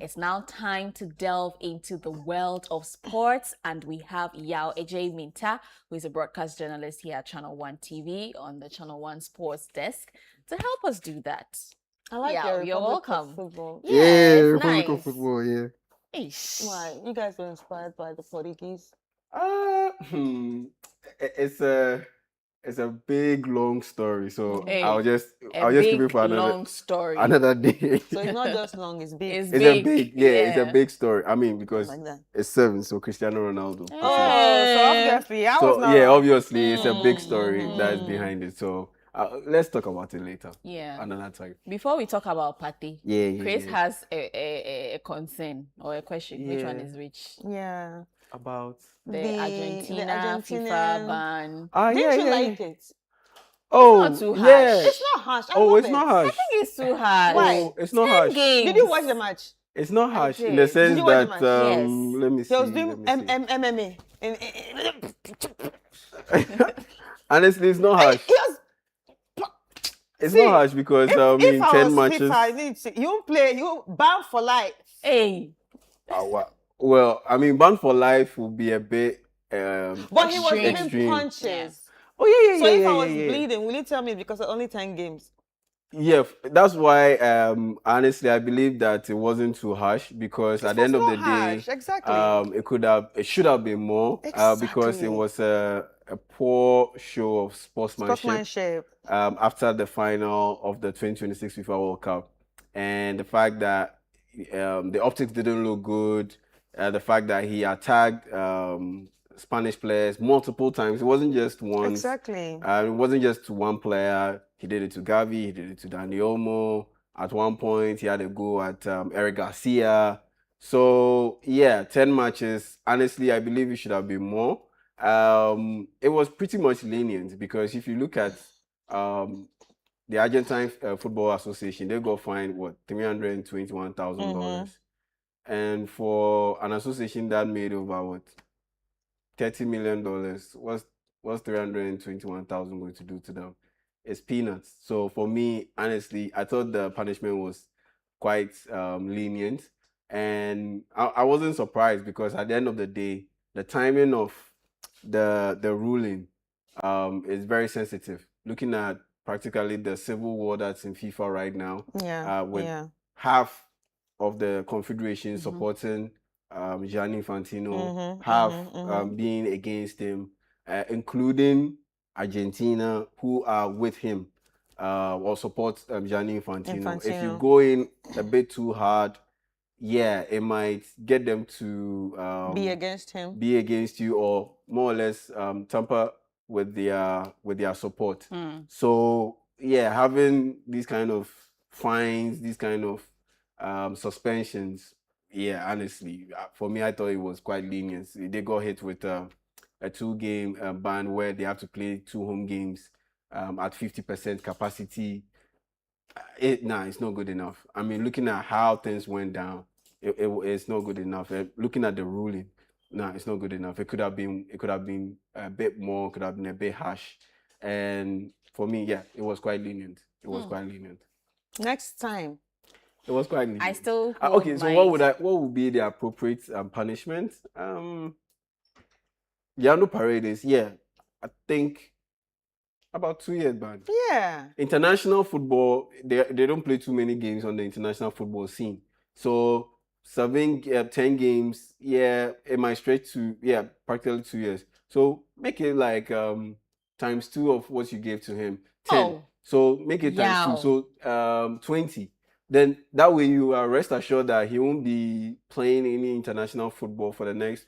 It's now time to delve into the world of sports, and we have Yao Ejay Minta, who is a broadcast journalist here at Channel One TV on the Channel One Sports Desk, to help us do that. I like Yao, your you're Republic welcome. of Football. Yeah, it's Republic nice. of Football, yeah. Ish. Why? You guys were inspired by the Portuguese? It's a big long story, so Hey, I'll just a keep big, it for long story. another day. So it's not just long, it's big. It's It's big. a big, it's a big story. I mean, because Like that. it's 7, so Cristiano Ronaldo. Oh, so obviously, I was So not yeah, wrong. obviously it's a big story that is behind it. So let's talk about it later. Yeah. Another time. Before we talk about Patty, Yeah. Chris has a concern or a question. Which one Yeah. is which? Yeah. About The Argentina FIFA Argentinian- ban. Didn't you like it? Oh, not too harsh. yeah. It's not harsh. I Oh, love it's it. not I harsh. think it's too hard. Why? Oh, it's not 10 harsh. games. Did you watch the match? It's not harsh in did. the Did sense you watch that the match? Yes. let me see. He was doing let me see. MMA. Honestly, it's not harsh. He was, It's see, not harsh because if in I 10 was matches. FIFA, I need to, you play, you ban for life. Hey. Well, I mean, ban for life would be a bit. But he was giving extreme. punches. Yes. Oh yeah. So if I was bleeding, will you tell me because of only 10 games? Yeah, that's why. Honestly, I believe that it wasn't too harsh because at the end of the day, exactly. it should have been more because it Exactly. was a poor show of sportsmanship. After the final of the 2026 FIFA World Cup, and the fact that the optics didn't look good, the fact that he attacked Spanish players multiple times. It wasn't just once. Exactly. It wasn't just to one player. He did it to Gavi. He did it to Dani Olmo. At one point, he had a go at Eric Garcia. So yeah, 10 matches. Honestly, I believe it should have been more. It was pretty much lenient because if you look at the Argentine Football Association, they got fined $321,000, and for an association that made over $30 million, what's 321,000 going to do to them? It's peanuts. So for me, honestly, I thought the punishment was quite lenient, and I wasn't surprised because at the end of the day, the timing of the ruling is very sensitive. Looking at practically the civil war that's in FIFA right now, with half of the confederation supporting Gianni Infantino, half being against him, including Argentina, who are with him or support Gianni Infantino. If you go in a bit too hard, yeah, it might get them to be against him, be against you, or more or less tamper with their support. So yeah, having these kind of fines, these kind of suspensions, yeah, honestly, for me, I thought it was quite lenient. They got hit with a 2-game ban where they have to play 2 home games at 50% capacity. It's not good enough. I mean, looking at how things went down, it's not good enough. Looking at the ruling, it's not good enough. It could have been a bit more. Could have been a bit harsh. And for me, yeah, it was quite lenient. It was quite lenient. Next time. It was quite lenient. I still okay. So what would be the appropriate punishment? Leandro Paredes, yeah, I think about 2 years ban. Yeah. International football, they don't play too many games on the international football scene. So 10 games, yeah, it might stretch to practically 2 years. So make it like times 2 of what you gave to him. 10. Oh. So make it times 2. So 20. Then that way you are rest assured that he won't be playing any international football for the next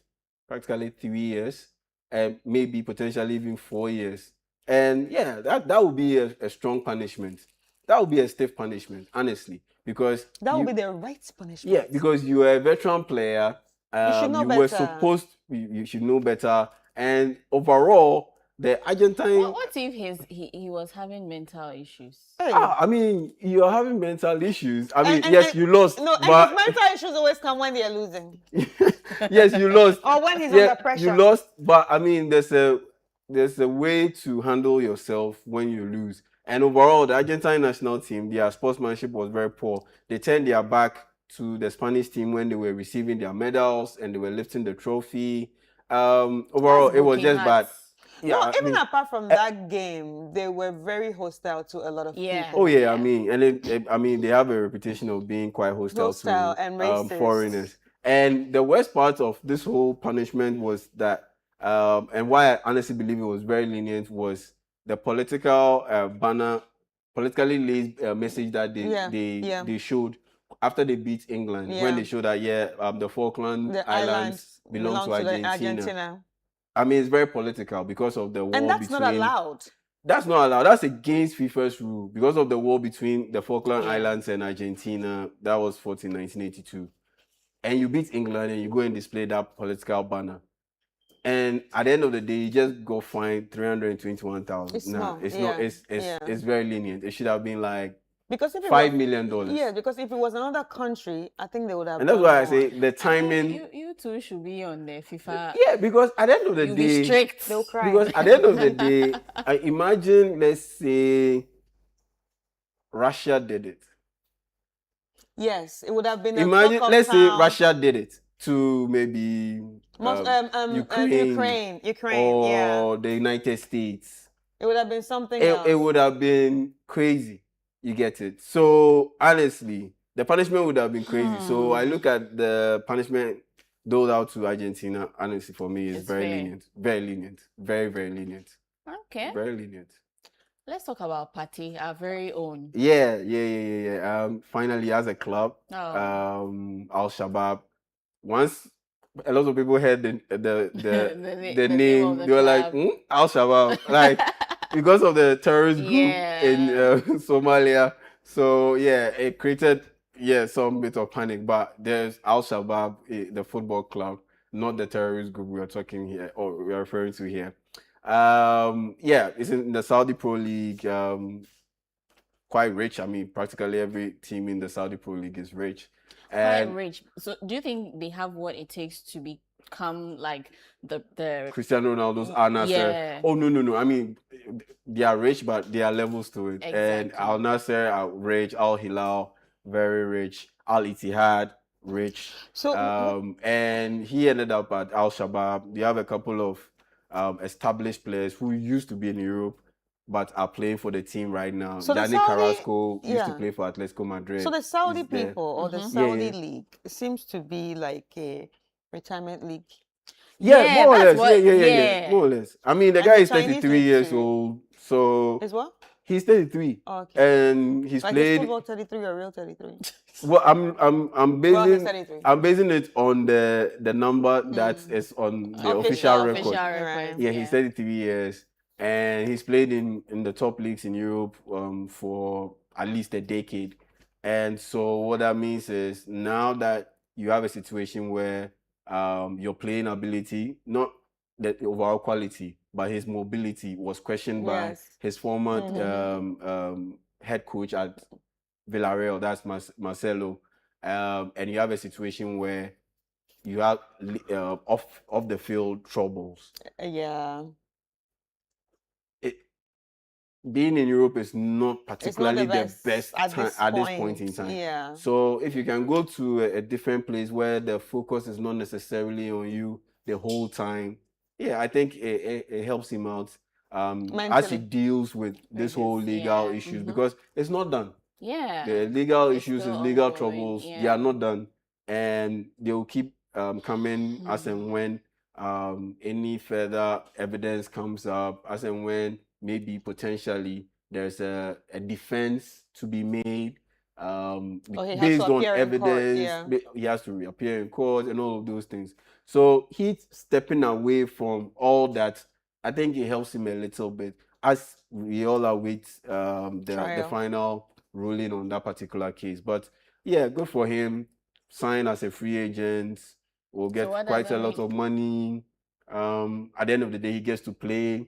practically 3 years, and maybe potentially even 4 years. And yeah, that would be a strong punishment. That would be a stiff punishment, honestly, because that would be the right punishment. Yeah, because you are a veteran player. You should know better. Were supposed. You should know better. And overall, the Argentine. What if he was having mental issues? Hey. I mean, you're having mental issues. I mean, yes, you lost. No, but and his mental issues always come when they're losing. Yes, you lost. Or when he's under pressure. You lost, but I mean, there's a way to handle yourself when you lose. And overall, the Argentine national team, their sportsmanship was very poor. They turned their back to the Spanish team when they were receiving their medals and they were lifting the trophy. Overall, That's it was broken just bad. hearts. No, I even mean, apart from that game, they were very hostile to a lot of Yeah. people. oh yeah, Yeah. I mean, and I mean, they have a reputation of being quite hostile Hostile to and racist. foreigners. And the worst part of this whole punishment was that, and why I honestly believe it was very lenient was the political banner, politically laced message that they showed after they beat England when they showed that the Falkland The Islands belong to the Argentina. I mean, it's very political because of the war and that's between. not allowed. That's not allowed. That's against FIFA's rule because of the war between the Falkland Yeah. Islands and Argentina. That was fought in 1982. And you beat England and you go and display that political banner. And at the end of the day, you just go fined 321,000. It's Nah, small. it's Yeah. not. It's very lenient. It should have been like Because if it $5 was, million. Yeah, because if it was another country, I think they would have. And that's done why I more. say the timing. You two should be on the FIFA. Yeah, because at the end of the You'll day, be strict. They'll cry. because at the end of the day, I imagine, let's say, Russia did it. Yes, it would have been. Imagine, let's say town. Russia did it to maybe Ukraine, or the United States. It would have been something else. It would have been crazy. You get it? So honestly, the punishment would have been crazy. So I look at the punishment doled out to Argentina. Honestly, for me, it's very fair. lenient. Very lenient. Very, very lenient. Okay. Very lenient. Let's talk about Party, our very own. Yeah. Finally, as a club, Oh. Al Shabaab. Once a lot of people heard the The name, name of the they were like, club. Al Shabaab, like because of the terrorist group in Somalia. So yeah, it created some bit of panic. But there's Al Shabaab, the football club, not the terrorist group we are talking here or we are referring to here. It's in the Saudi Pro League. Quite rich. I mean, practically every team in the Saudi Pro League is rich. Quite rich. So, do you think they have what it takes to become like the Cristiano Ronaldo's Al Nassr? Yeah. Oh no. I mean, they are rich, but there are levels to it. Exactly. And Al Nassr are rich. Al Hilal, very rich. Al Ittihad, rich. So, and he ended up at Al Shabaab. They have a couple of established players who used to be in Europe but are playing for the team right now. So Danny Carrasco used to play for Atletico Madrid. So the Saudi He's there. people or the Saudi league seems to be like a retirement league. Yeah, more or that's less. what- Yeah, more or less. I mean, the And guy the is Chinese 33 league years too. old, so Is what? he's 33, Okay. and he's Like played. is football 33 or real 33? Well, I'm Well, he's basing 33. I'm basing it on the number that is on the official record. record. Yeah, he's 33 years, and he's played in the top leagues in Europe for at least a decade. And so what that means is now that you have a situation where your playing ability, not the overall quality, but his mobility was questioned by his former head coach at Villarreal, that's Marcelo. And you have a situation where you have off the field troubles. Yeah. Being in Europe is not particularly the best time at this point in time. Yeah. So if you can go to a different place where the focus is not necessarily on you the whole time, I think it helps him out as he deals with this whole legal issues because it's not done. Yeah. The legal It's issues, still his legal ongoing, troubles, yeah. they are not done, and they will keep coming as and when any further evidence comes up, as and when maybe potentially there's a defense to be made based on evidence. He has to appear in court and all of those things. So he's stepping away from all that. I think it helps him a little bit as we all await the final ruling on that particular case. But yeah, good for him. Sign as a free agent. Will get quite a lot of money. At the end of the day, he gets to play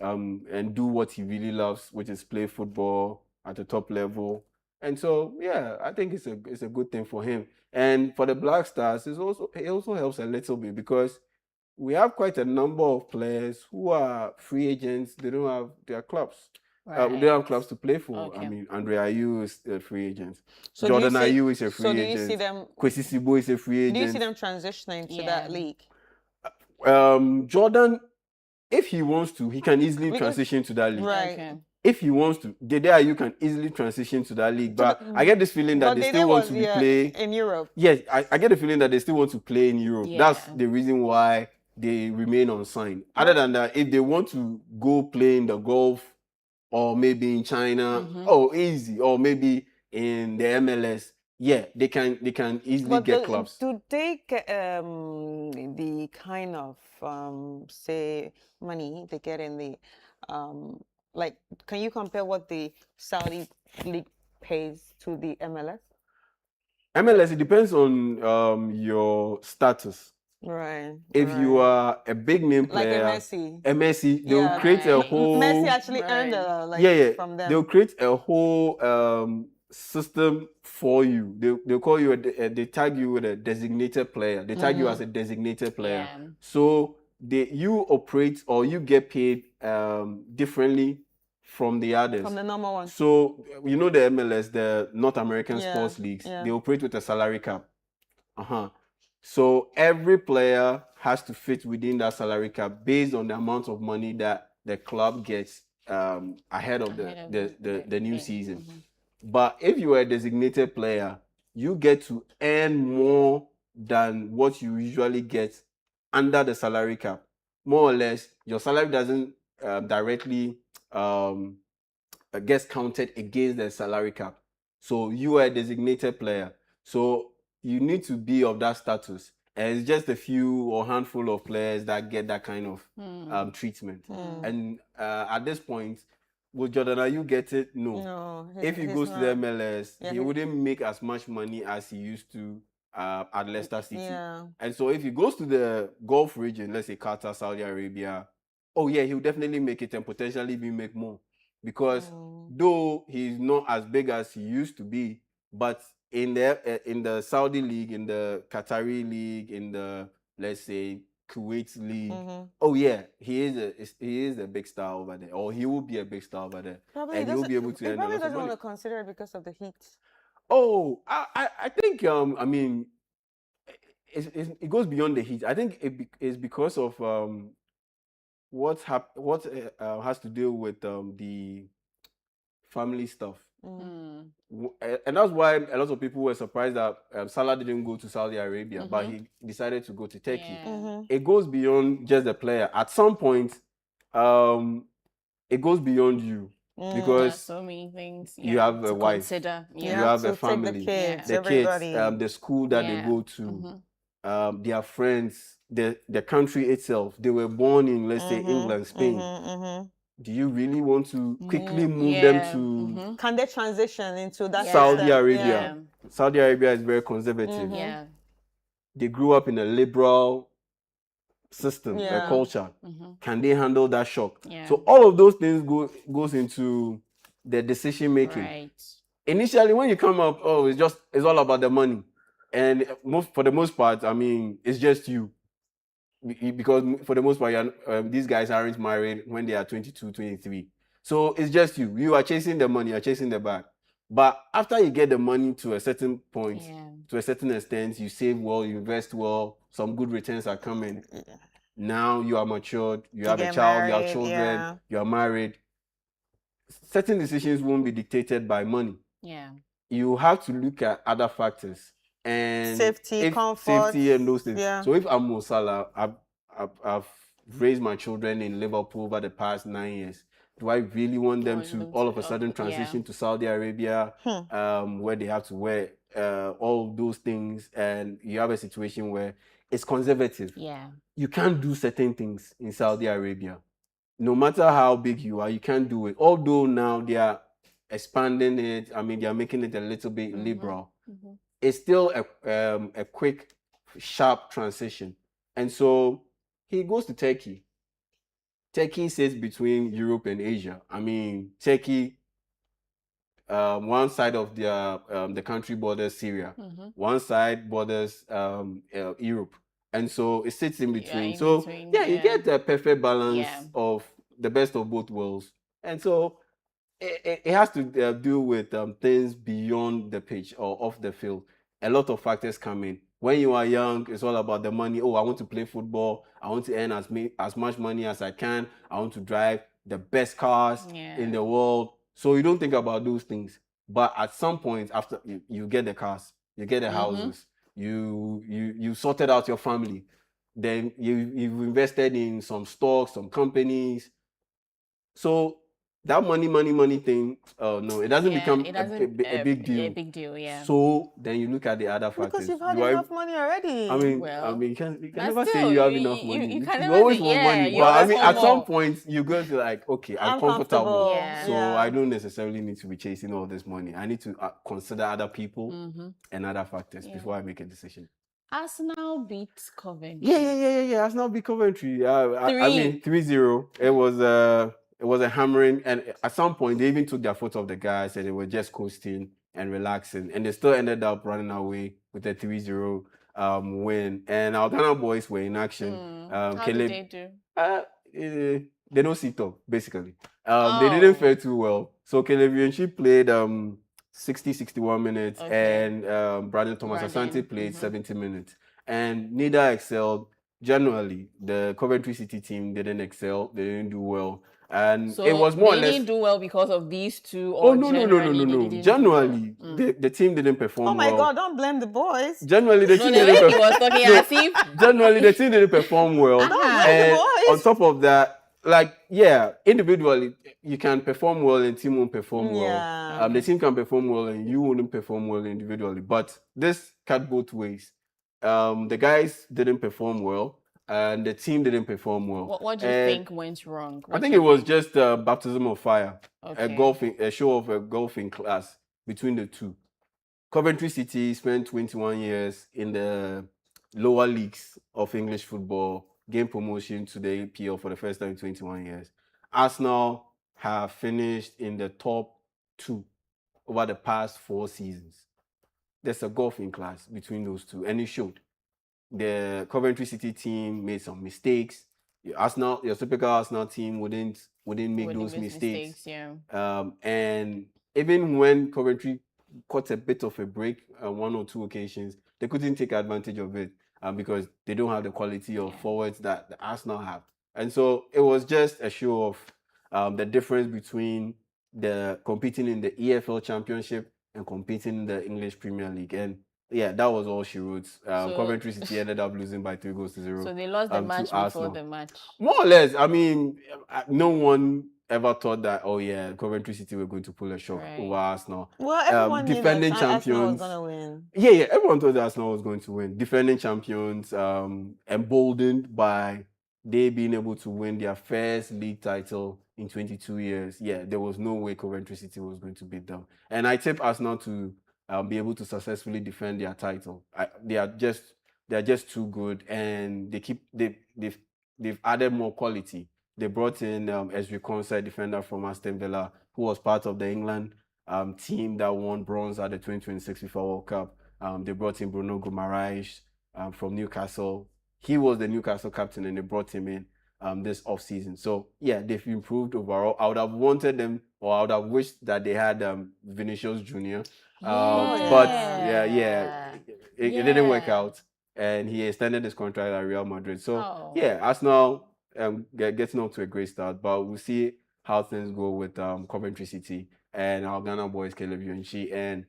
and do what he really loves, which is play football at the top level. And so, I think it's a good thing for him. And for the Black Stars, it also helps a little bit because we have quite a number of players who are free agents. They don't have their clubs. We don't have clubs to play for. Okay. I mean, Andre Ayew is a free agent. So do you Jordan see- Ayew is a free so do agent. you see them- Kwesi Sibo is a free agent. Do you see them transitioning to that league? Jordan, if he wants to, he can easily Because- transition to that league. Right. Okay. If he wants to, Dede Ayew can easily transition to that league. But I get this feeling that But they Dede still want was, to be yeah, play in Europe. Yes, I get the feeling that they still want to play in Europe. Yeah. That's the reason why they remain unsigned. Other than that, if they want to go play in the Gulf or maybe in China, oh, easy. Or maybe in the MLS, yeah, they can easily get clubs. Do they get the kind of say money they get in the like? Can you compare what the Saudi league pays to the MLS? MLS, it depends on your status. Right. If you are a big name like player, a Messi, they will create a whole. Messi actually earned from them. They'll create a whole system for you. They'll call you they tag you with a designated player. They tag you as a designated player. Yeah. So you operate or you get paid differently from the others. From the number one. So you know the MLS, the North American sports leagues, yeah. they operate with a salary cap. So every player has to fit within that salary cap based on the amount of money that the club gets ahead of the new season. But if you are a designated player, you get to earn more than what you usually get under the salary cap. More or less, your salary doesn't directly gets counted against the salary cap. So you are a designated player. So you need to be of that status. And it's just a few or handful of players that get that kind of treatment. And at this point, will Jordan Ayew get it? No. If he goes to the MLS, he wouldn't make as much money as he used to at Leicester City. Yeah. And so if he goes to the Gulf region, let's say Qatar, Saudi Arabia, oh yeah, he'll definitely make it and potentially make more. Because though he's not as big as he used to be, but in the Saudi league, in the Qatari league, in the, let's say, Kuwait league, oh yeah, he is a big star over there, or he will be a big star over there, Probably and he'll be able to earn a lot of probably doesn't money. want to consider it because of the heat. Oh, I think I mean, it goes beyond the heat. I think it's because of what has to do with the family stuff. And that's why a lot of people were surprised that Salah didn't go to Saudi Arabia, but he decided to go to Turkey. It goes beyond just the player. At some point, it goes beyond you because so many things you have a wife, consider. you have a family, the kids, the school that they go to, their friends, the country itself. They were born in, let's say, England, Spain. Do you really want to quickly move them to? Can they transition into that Saudi Arabia? Saudi Arabia is very conservative. They grew up in a liberal system, a culture. Can they handle that shock? So all of those things goes into the decision making. Right. Initially, when you come up, it's all about the money, and for the most part, I mean, it's just you. Because for the most part, these guys aren't married when they are 22, 23. So it's just you. You are chasing the money, you're chasing the bag. But after you get the money to a certain point, to a certain extent, you save well, you invest well, some good returns are coming. Now you are matured, you have a child, you have children, you are married. Certain decisions won't be dictated by money. You have to look at other factors. And safety, comfort, safety, and those things. So if I'm Mo Salah, I've raised my children in Liverpool over the past 9 years. Do I really want them to all of a sudden transition to Saudi Arabia, where they have to wear all those things, and you have a situation where it's conservative? You can't do certain things in Saudi Arabia. No matter how big you are, you can't do it. Although now they are expanding it. I mean, they are making it a little bit liberal. It's still a quick, sharp transition. And so he goes to Turkey. Turkey sits between Europe and Asia. I mean, Turkey, one side of the country borders Syria. One side borders Europe. And so it sits in between. You get the perfect balance of the best of both worlds. And so it has to do with things beyond the pitch or off the field. A lot of factors come in. When you are young, it's all about the money. Oh, I want to play football. I want to earn as much money as I can. I want to drive the best cars in the world. So you don't think about those things. But at some point, after you get the cars, you get the houses, you sorted out your family, then you've invested in some stocks, some companies. So that money thing, no, it doesn't become it doesn't, a big deal. A big deal, yeah. So then you look at the other factors. Because you've had enough money already. I mean, you can never say still, you have enough money. You can You never always say, want yeah, money, you but I always mean, want at some more. point you're going to like, okay, I'm I'm comfortable, comfortable. Yeah. so Yeah. I don't necessarily need to be chasing all this money. I need to consider other people and other factors before I make a decision. Arsenal beats Coventry. Yeah. Arsenal beat Coventry. I mean, 3-0. It was a hammering, and at some point they even took their foot off the gas and they were just coasting and relaxing, and they still ended up running away with a 3-0 win. And our Ghana boys were in action. How did they do? They don't sit up, basically. They didn't fare too well. So Caleb she played 61 minutes, and Brandon Thomas Asante played 70 minutes. And neither excelled. Generally, the Coventry City team didn't excel. They didn't do well. And So it was more or less. They didn't do well because of these two, or no. Generally, the team didn't perform well. Oh my God, don't blame the boys. Generally, the team didn't perform well. Generally, the team didn't perform well. And on top of that, like, yeah, individually, you can perform well and team won't perform well. The team can perform well and you wouldn't perform well individually. But this cut both ways. The guys didn't perform well and the team didn't perform well. What do you think went wrong? I think it was just a baptism of fire, a show of a golfing class between the two. Coventry City spent 21 years in the lower leagues of English football, gained promotion to the APL for the first time in 21 years. Arsenal have finished in the top 2 over the past 4 seasons. There's a golfing class between those two, and it showed. The Coventry City team made some mistakes. Your typical Arsenal team wouldn't make those mistakes. And even when Coventry caught a bit of a break on 1 or 2 occasions, they couldn't take advantage of it because they don't have the quality of forwards that the Arsenal have. And so it was just a show of the difference between the competing in the EFL Championship and competing in the English Premier League. And yeah, that was all she wrote. Coventry City ended up losing by 3-0. So they lost the match before the match. More or less. I mean, no one ever thought that, oh yeah, Coventry City were going to pull a shock over Arsenal. Well, everyone defending knew that champions. Arsenal was gonna win. Yeah, everyone thought that Arsenal was going to win. Defending champions, emboldened by they being able to win their first league title in 22 years. Yeah, there was no way Coventry City was going to beat them. And I tip Arsenal to be able to successfully defend their title. They are just too good, and they've added more quality. They brought in Ezri Konsa, defender from Aston Villa, who was part of the England team that won bronze at the 2026 FIFA World Cup. They brought in Bruno Guimaraes from Newcastle. He was the Newcastle captain, and they brought him in this off-season. So yeah, they've improved overall. I would have wanted them, or I would have wished that they had Vinicius Jr. But it didn't work out, and he extended his contract at Real Madrid. So yeah, Arsenal getting off to a great start, but we'll see how things go with Coventry City and our Ghana boys Caleb Yonshi and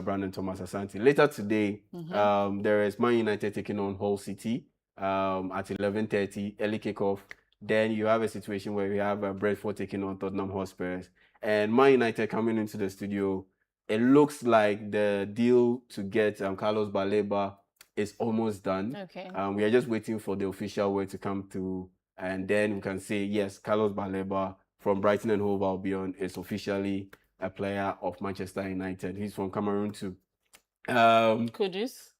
Brandon Thomas Asante. Later today, there is Man United taking on Hull City at 11:30, early kickoff. Then you have a situation where we have Brentford taking on Tottenham Hotspur, and Man United coming into the studio. It looks like the deal to get Carlos Baleba is almost done. We are just waiting for the official word to come through, and then we can say, yes, Carlos Baleba from Brighton and Hove Albion is officially a player of Manchester United. He's from Cameroon too. Kudus,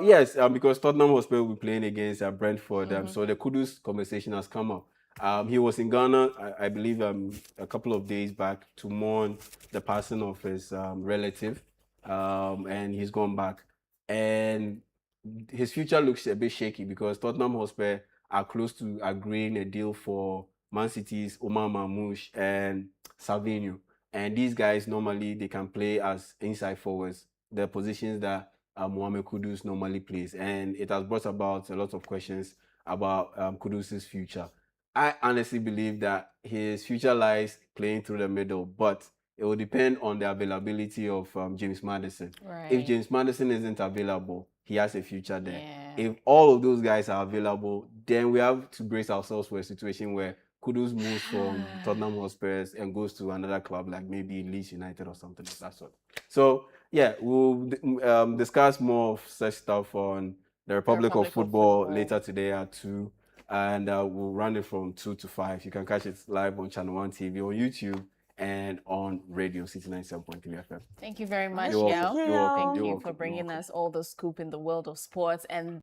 yes, because Tottenham Hotspur will be playing against Brentford, so the Kudus conversation has come up. He was in Ghana, I believe, a couple of days back to mourn the passing of his relative, and he's gone back. And his future looks a bit shaky because Tottenham Hotspur are close to agreeing a deal for Man City's Omar Mamouche and Savinho. And these guys normally they can play as inside forwards, the positions that Mohamed Kudus normally plays, and it has brought about a lot of questions about Kudus's future. I honestly believe that his future lies playing through the middle, but it will depend on the availability of James Maddison. Right. If James Maddison isn't available, he has a future there. Yeah. If all of those guys are available, then we have to brace ourselves for a situation where Kudus moves from Tottenham Hotspur and goes to another club like maybe Leeds United or something of that sort. So yeah, we'll discuss more of such stuff on the Republic of Football later today at 2, and we'll run it from 2 to 5. You can catch it live on ChannelOne TV on YouTube and on Radio City 97.3 FM. Thank you very much, You're Yao. welcome. You're welcome. Thank You're you welcome. for bringing You're welcome. us all the scoop in the world of sports. And